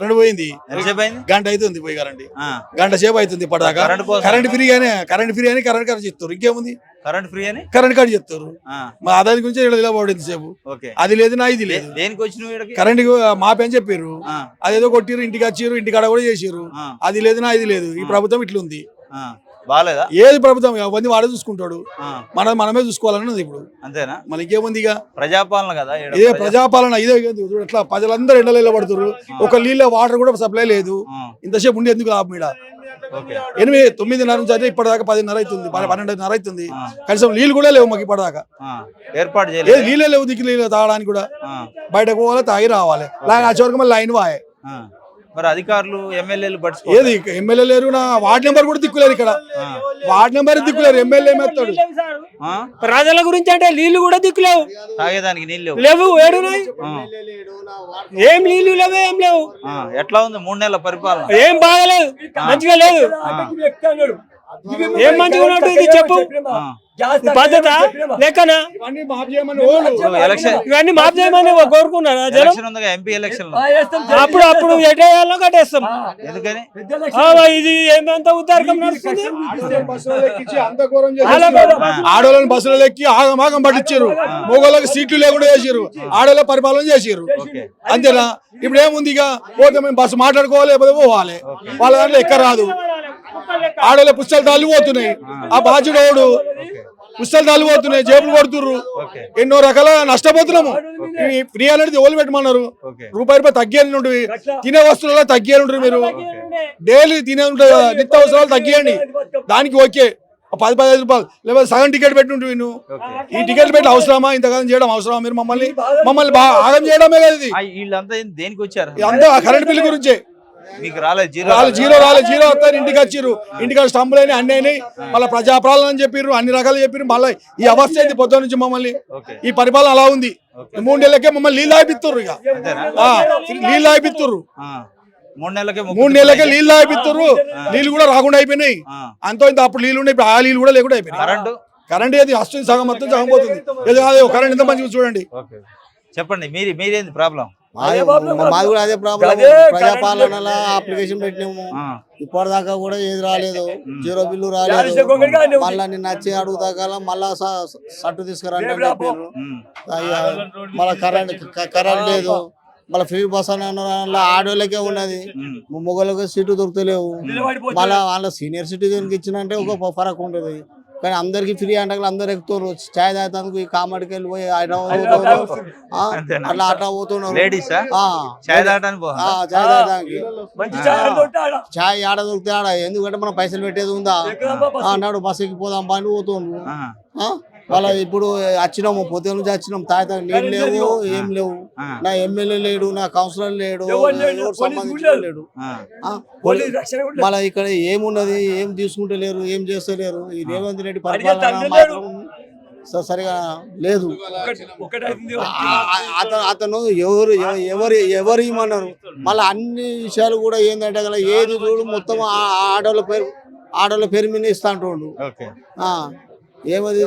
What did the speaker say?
రెండు పోయింది ఎంతసేపు అయింది? గంట అవుతుంది పోయి కరెంట్ ఆ, గంట సేపు అవుతుంది ఇప్పటిదాకా కరెంట్ కోసం? కరెంట్ ఫ్రీ అని కరెంట్ కార్డు చెప్తారు ఇంకేముంది కరెంట్ ఫ్రీ అని. కరెంట్ కార్డు చెప్తారు ఆ, మా ఆదాయం గురించి నిలబడింది సేపు ఓకే. అది లేదు నా ఇది లేదు దేనికి వచ్చినావు ఈడకి? కరెంట్ మాపని చెప్పారు ఆ, అదేదో కొట్టిరు ఇంటికి వచ్చిర్రు ఇంటికాడ కూడా చేసిర్రు ఆ, అది లేదు నా ఇది లేదు ఈ ప్రభుత్వం ఇట్లుంది ఆ, బాగాలేదా? ఏది ప్రభుత్వం అవన్నీ వాడే చూసుకుంటాడు ఆ, మనమే చూసుకోవాలన్నది ఇప్పుడు అంతేనా? మనకి ఇంకేముంది ఇక ప్రజాపాలన కదా ఈడ ఇదే ప్రజాపాలన ఇదే చూడు ఎట్లా ప్రజలందరూ ఎండలో నిలబడుతున్నారు ఒక నీళ్ళ వాటర్ కూడా సప్లై లేదు ఆ, ఇంతసేపు ఉండి ఎందుకు లాభం ఈడ ఓకే. 9:30 నుంచి అయితే ఇప్పటిదాకా 10:30 అవుతుంది 12:30 అవుతుంది ఆ, కనీసం నీళ్ళు కూడా లేవు మాకు ఇప్పటిదాకా ఆ, ఏర్పాటు ఏది చేయలేదు. నీళ్ళే లేవు దిక్కు నీళ్ళు తాగడానికి కూడా ఆ, బయటకు పోవాలి తాగి రావాలి లాగా వచ్చే వరకు మళ్ళీ లైన్ వాయే ఆ. మరి అధికారులు ఎమ్మెల్యేలు పట్టించుకో. ఏది ఎమ్మెల్యే లేరు నా వార్డు నెంబర్ కూడా దిక్కులేరు ఇక్కడ ఆ, వార్డు నెంబర్ దిక్కులేరు ఎమ్మెల్యే ఏమేస్తాడు ఆ, ప్రజల గురించి అంటే నీళ్లు కూడా దిక్కులేవు తాగేదానికి నీళ్ళు లేవు. లేవు ఏడున్నాయి ఆ, ఏం నీళ్లు లేవు ఏం లేవు ఆ, ఎట్లా ఉంది 3 నెలల పరిపాలన? ఏం బాగలేదు మంచిగా లేదు ఏం మంచిగా ఉన్నట్టు ఇది చెప్పు ఆ, పద్ధత లెక్కనా ఇప్పుడు ఎలక్షన్ ఇవన్నీ మాఫ్ చేయమని కోరుకున్నారా జనం ఎలక్షన్ ఉందిగా, ఎంపీ ఎలక్షన్. అప్పుడు ఎట్టేయాలో కట్టేస్తాం ఎందుకని? ఇది ఏమంత ఉద్దారకం నడుస్తుంది ఆడోళ్ళని బస్సులో ఎక్కి ఆగమాగం పట్టించారు మొగోళ్ళకి సీట్లు లేకుండా చేసారు ఆడోళ్ళ పరిపాలన చేసారు ఓకే. అంతేనా ఇప్పుడు ఏముంది ఇక పోతే మేము బస్సు మాట్లాడుకోవాలి లేకపోతే పోవాలి వాళ్ళ దాంట్లో ఎక్క రాదు ఆడోళ్ళ పుస్తకాలు తల్లిపోతున్నాయి ఆ బాధ్యుడోడు పుస్తకాలు తల్లిపోతున్నాయి జేబులు కొడుతుర్రు ఓకే. ఎన్నో రకాల నష్టపోతున్నాము ఫ్రీ అనేది ఓలు పెట్టమన్నారు ఓకే. రూపాయి తగ్గేయాలి ఉంటుంది తినే వస్తువులలో తగ్గేయాలి ఉంటుంది మీరు డైలీ తినే ఉంటుంది కదా, నిత్యావసరాలు తగ్గియండి దానికి ఓకే 10-15 రూపాయలు లేకపోతే సగం టికెట్ పెట్టి ఉంటుంది నువ్వు ఓకే. ఈ టికెట్ పెట్టి అవసరమా ఇంతకాలం చేయడం అవసరమా మీరు మమ్మల్ని బాగా ఆగం చేయడమే కదా ఇది ఆ, వీళ్ళంతా దేనికి వచ్చారు? అంతా కరెంట్ బిల్ గురించే మీకు రాలేదు? జీరో రాలేదు జీరో వస్తారు ఇంటికి వచ్చిర్రు ఇంటికి స్టంపులు అయినాయి అన్ని అయినాయి మళ్ళీ ప్రజాపాలన అని చెప్పిర్రు అన్ని రకాలు చెప్పిర్రు మళ్ళీ ఈ అవస్థ ఏంది పొద్దు నుంచి మమ్మల్ని ఓకే. ఈ పరిపాలన అలా ఉంది 3 నెలలకే మమ్మల్ని నీళ్ళు ఆగిపిస్తుర్రు ఇక అంతేనా? నీళ్ళు ఆగిపిస్తుర్రు ఆ, 3 నెలలకే 3 నెలలకే నీళ్ళు ఆగిపిస్తుర్రు నీళ్ళు కూడా రాకుండా అయిపోయినాయి ఆ, అంతో ఇంత అప్పుడు నీళ్ళు ఉన్నాయి ఇప్పుడు ఆ నీళ్ళు కూడా లేకుండా అయిపోయినాయి కరెంటు. కరెంట్ ఏది వస్తుంది సగం మొత్తం సగం పోతుంది ఏదో కాదు కరెంట్ ఎంత మంచిగా చూడండి ఓకే. చెప్పండి మీరేంది ప్రాబ్లం? మాది కూడా అదే ప్రాబ్లం ప్రజాపాలనలో అప్లికేషన్ పెట్టినాము ఇప్పటిదాకా కూడా ఏది రాలేదు జీరో బిల్లు రాలేదు మళ్ళా నిన్న వచ్చి అడుగుతాక మళ్ళా సట్టు తీసుకురండి అని చెప్పారు మళ్ళా కరెంట్ లేదు మళ్ళీ ఫ్రీ బస్ అని ఆడోళ్ళకే ఉన్నది మొగోళ్ళకి సీటు దొరుకుతలేవు మళ్ళా వాళ్ళ సీనియర్ సిటిజన్ కి ఇచ్చినంటే ఒక ఫరక్ ఉంటుంది కానీ అందరికి ఫ్రీ అంటే అందరు ఎక్కుతారు చాయ్ తాగేందుకు ఈ కామెడీకి వెళ్ళిపోయి ఆయన అట్లా అట్లా పోతున్నారు లేడీసా చాయ్ తాగడానికి చాయ్ తాగడానికి చాయ్ ఆడ దొరికితే ఆడ ఎందుకంటే మనం పైసలు పెట్టేది ఉందా అన్నాడు బస్ ఎక్కిపోదాం పని పోతుండ్రు వాళ్ళ ఇప్పుడు వచ్చినాము పొద్దున నుంచి వచ్చినాం తాత నీళ్ళు లేవు ఏం లేవు నా ఎమ్మెల్యే లేడు నా కౌన్సిలర్ లేడు సంబంధించిన లేడు మళ్ళీ ఇక్కడ ఏమున్నది ఏం తీసుకుంటలేరు ఏం చేస్తలేరు ఈ రేవంత్ రెడ్డి పరిపాలన మాత్రం సరిగా లేదు అతను ఎవరు ఇమ్మన్నారు మళ్ళీ అన్ని విషయాలు కూడా ఏంటంటే గల ఏది చూడు మొత్తం ఆడోళ్ళ పేరు మీద ఇస్తా అంటుండు ఏమది